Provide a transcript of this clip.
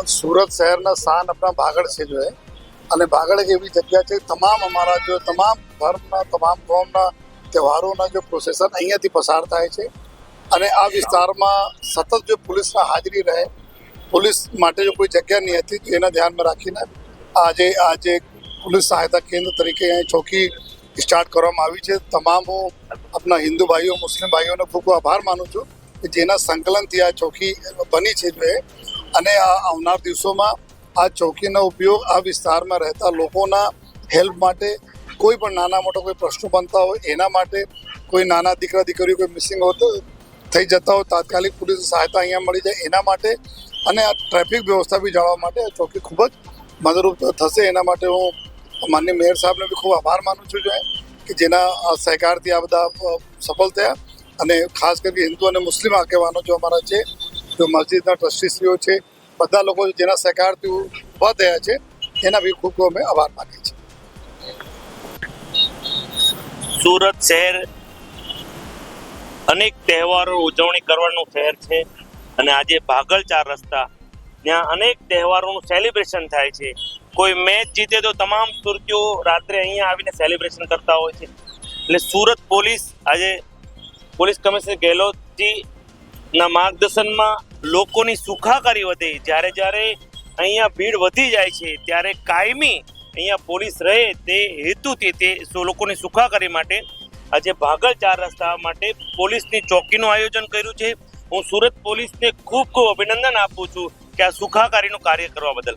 सूरत शहर शान अपना भागड़ से जो है અને ભાગળ એક એવી જગ્યા છે તમામ અમારા જો તમામ ધર્મના તમામ કોમના તહેવારોના જો પ્રોસેસન અહીંયાથી પસાર થાય છે અને આ વિસ્તારમાં સતત જો પોલીસના હાજરી રહે પોલીસ માટે જો કોઈ જગ્યા નહીં હતી તો એના ધ્યાનમાં રાખીને આજે પોલીસ સહાયતા કેન્દ્ર તરીકે અહીં ચોકી સ્ટાર્ટ કરવામાં આવી છે। તમામ હું આપણા હિન્દુ ભાઈઓ મુસ્લિમ ભાઈઓનો ખૂબ આભાર માનું છું કે જેના સંકલનથી આ ચોકી બની છે જો અને આવનાર દિવસોમાં આ ચોકીનો ઉપયોગ આ વિસ્તારમાં રહેતા લોકોના હેલ્પ માટે કોઈ પણ નાના મોટા કોઈ પ્રશ્નો બનતા હોય એના માટે કોઈ નાના દીકરા દીકરીઓ કોઈ મિસિંગ થઈ જતા હોય તાત્કાલિક પોલીસ સહાયતા અહીંયા મળી જાય એના માટે અને આ ટ્રાફિક વ્યવસ્થા બી જાળવવા માટે આ ચોકી ખૂબ જ મદદરૂપ થશે। એના માટે હું માનનીય મેયર સાહેબને બી ખૂબ આભાર માનું છું કે જેના સહકારથી આ બધા સફળ થયા અને ખાસ કરીને હિન્દુ અને મુસ્લિમ આગેવાનો જો અમારા છે જો મસ્જિદના ટ્રસ્ટીશ્રીઓ છે બધા લોકો જેના સહકારથી ઊભા થયા છે એના બી ખૂબ અમે આભાર માનીએ છીએ। સુરત શહેર અનેક તહેવારો ઉજવણી કરવાનું શહેર છે અને આજે ભાગળ 4 રસ્તા ત્યાં અનેક તહેવારોનું સેલિબ્રેશન થાય છે। કોઈ મેચ જીતે તો તમામ સુરતીઓ રાત્રે અહીંયા આવીને સેલિબ્રેશન કરતા હોય છે। એટલે સુરત પોલીસ આજે પોલીસ કમિશનર ગેહલોતજીના માર્ગદર્શનમાં લોકોની સુખાકારી વધે જ્યારે અહીંયા ભીડ વધી જાય છે ત્યારે કાયમી અહીંયા પોલીસ રહે તે હેતુથી તે લોકોની સુખાકારી માટે આજે ભાગળ 4 રસ્તા માટે પોલીસની ચોકીનું આયોજન કર્યું છે। હું સુરત પોલીસને ખૂબ અભિનંદન આપું છું કે આ સુખાકારીનું કાર્ય કરવા બદલ।